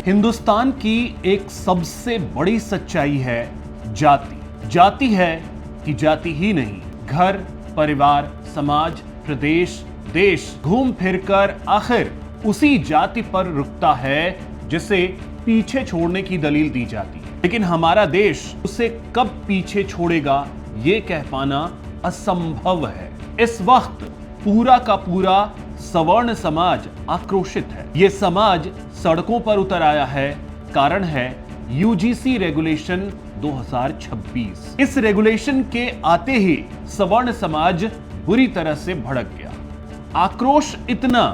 हिंदुस्तान की एक सबसे बड़ी सच्चाई है जाति। जाति है कि जाति ही नहीं, घर, परिवार, समाज, प्रदेश, देश घूम फिरकर आखिर उसी जाति पर रुकता है जिसे पीछे छोड़ने की दलील दी जाती है। लेकिन हमारा देश उसे कब पीछे छोड़ेगा ये कह पाना असंभव है। इस वक्त पूरा का पूरा सवर्ण समाज आक्रोशित है। ये समाज सड़कों पर उतर आया है। कारण है यूजीसी रेगुलेशन 2026। इस रेगुलेशन के आते ही सवर्ण समाज बुरी तरह से भड़क गया। आक्रोश इतना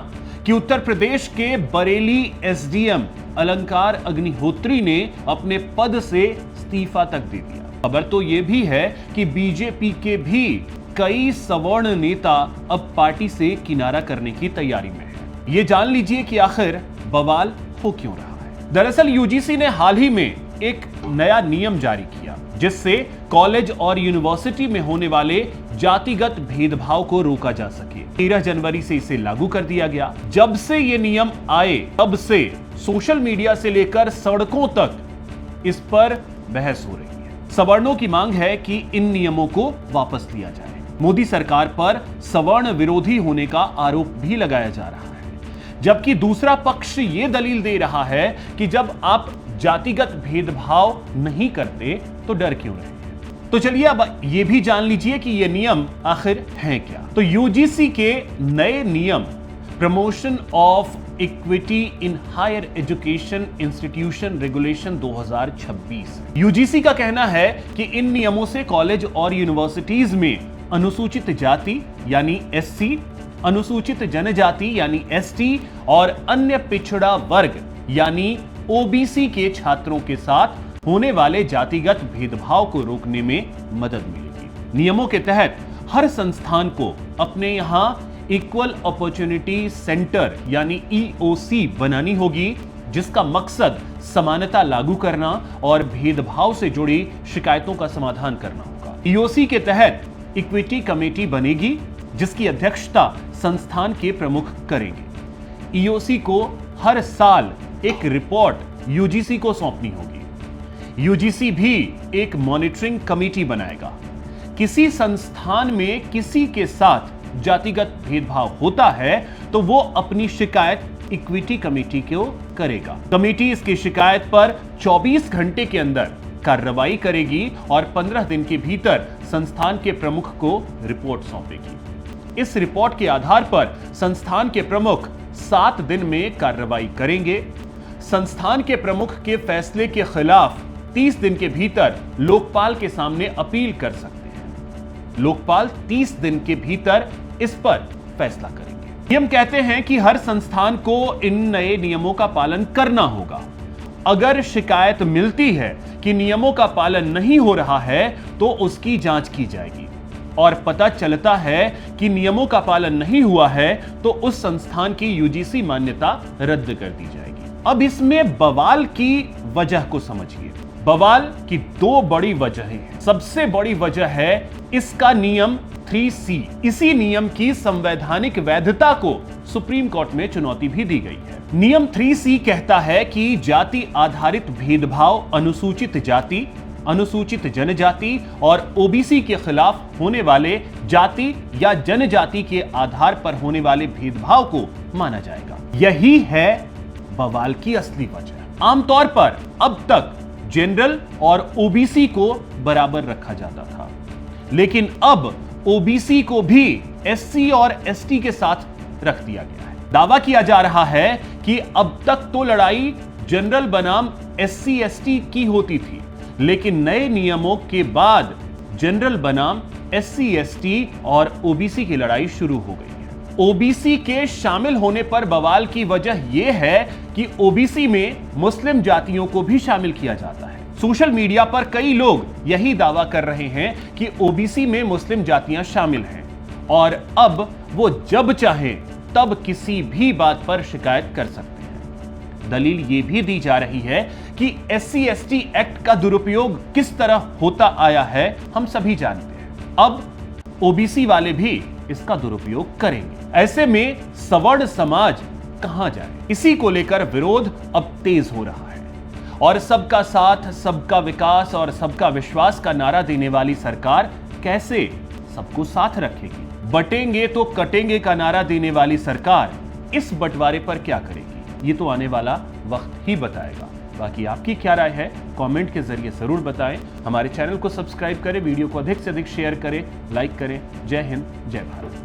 कि उत्तर प्रदेश के बरेली एसडीएम अलंकार अग्निहोत्री ने अपने पद से इस्तीफा तक दे दिया। खबर तो यह भी है कि बीजेपी के भी कई सवर्ण नेता अब पार्टी से किनारा करने की तैयारी में है। ये जान लीजिए कि आखिर बवाल हो क्यों रहा है। दरअसल यूजीसी ने हाल ही में एक नया नियम जारी किया जिससे कॉलेज और यूनिवर्सिटी में होने वाले जातिगत भेदभाव को रोका जा सके। 13 जनवरी से इसे लागू कर दिया गया। जब से ये नियम आए तब से सोशल मीडिया से लेकर सड़कों तक इस पर बहस हो रही है। सवर्णों की मांग है कि इन नियमों को वापस लिया जाए। मोदी सरकार पर सवर्ण विरोधी होने का आरोप भी लगाया जा रहा है, जबकि दूसरा पक्ष ये दलील दे रहा है कि जब आप जातिगत भेदभाव नहीं करते तो डर क्यों रहे हैं। तो चलिए अब ये भी जान लीजिए कि ये नियम आखिर हैं क्या। तो यूजीसी के नए नियम promotion of equity in higher education institution regulation 2026। UGC का कहना है कि इन नियमों से कॉलेज और यूनिवर्सिटीज में अनुसूचित जाति यानी एससी, अनुसूचित जनजाति यानी एसटी और अन्य पिछड़ा वर्ग यानी ओबीसी के छात्रों के साथ होने वाले जातिगत भेदभाव को रोकने में मदद मिलेगी। नियमों के तहत हर संस्थान को अपने यहां इक्वल अपॉर्चुनिटी सेंटर यानी ईओसी बनानी होगी, जिसका मकसद समानता लागू करना और भेदभाव से जुड़ी शिकायतों का समाधान करना होगा। ईओसी के तहत इक्विटी कमेटी बनेगी जिसकी अध्यक्षता संस्थान के प्रमुख करेंगे। ईओसी को हर साल एक रिपोर्ट यूजीसी को सौंपनी होगी। यूजीसी भी एक मॉनिटरिंग कमेटी बनाएगा। किसी संस्थान में किसी के साथ जातिगत भेदभाव होता है तो वो अपनी शिकायत इक्विटी कमेटी को करेगा। कमेटी इसकी शिकायत पर 24 घंटे के अंदर कार्रवाई करेगी और 15 दिन के भीतर संस्थान के प्रमुख को रिपोर्ट सौंपेगी। इस रिपोर्ट के आधार पर संस्थान के प्रमुख 7 दिन में कार्रवाई करेंगे। संस्थान के प्रमुख के फैसले के खिलाफ 30 दिन के भीतर लोकपाल के सामने अपील कर सकते हैं। लोकपाल 30 दिन के भीतर इस पर फैसला करेंगे। नियम कहते हैं कि हर संस्थान को इन नए नियमों का पालन करना होगा। अगर शिकायत मिलती है कि नियमों का पालन नहीं हो रहा है तो उसकी जांच की जाएगी और पता चलता है कि नियमों का पालन नहीं हुआ है तो उस संस्थान की यूजीसी मान्यता रद्द कर दी जाएगी। अब इसमें बवाल की वजह को समझिए। बवाल की 2 बड़ी वजहें हैं। सबसे बड़ी वजह है इसका नियम 3C। इसी नियम की संवैधानिक वैधता को सुप्रीम कोर्ट में चुनौती भी दी गई है। नियम 3C कहता है कि जाति आधारित भेदभाव अनुसूचित जाति, अनुसूचित जनजाति और ओबीसी के खिलाफ होने वाले जाति या जनजाति के आधार पर होने वाले भेदभाव को माना जाएगा। यही है बवाल की असली वजह। आमतौर पर अब तक जनरल और ओबीसी को बराबर रखा जाता था, लेकिन अब ओबीसी को भी एससी और एसटी के साथ रख दिया गया है। दावा किया जा रहा है कि अब तक तो लड़ाई जनरल बनाम एससी एसटी की होती थी, लेकिन नए नियमों के बाद जनरल बनाम एससी एसटी और ओबीसी की लड़ाई शुरू हो गई है। ओबीसी के शामिल होने पर बवाल की वजह यह है कि ओबीसी में मुस्लिम जातियों को भी शामिल किया जाता है। सोशल मीडिया पर कई लोग यही दावा कर रहे हैं कि ओबीसी में मुस्लिम जातियां शामिल हैं और अब वो जब चाहें तब किसी भी बात पर शिकायत कर सकते हैं। दलील ये भी दी जा रही है कि एससी एसटी एक्ट का दुरुपयोग किस तरह होता आया है हम सभी जानते हैं। अब ओबीसी वाले भी इसका दुरुपयोग करेंगे। ऐसे में सवर्ण समाज कहां जाए। इसी को लेकर विरोध अब तेज हो रहा है और सबका साथ, सबका विकास और सबका विश्वास का नारा देने वाली सरकार कैसे सबको साथ रखेगी? बटेंगे तो कटेंगे का नारा देने वाली सरकार इस बंटवारे पर क्या करेगी? ये तो आने वाला वक्त ही बताएगा। बाकी आपकी क्या राय है कमेंट के जरिए जरूर बताएं। हमारे चैनल को सब्सक्राइब करें, वीडियो को अधिक से अधिक शेयर करें, लाइक करें। जय हिंद, जय भारत।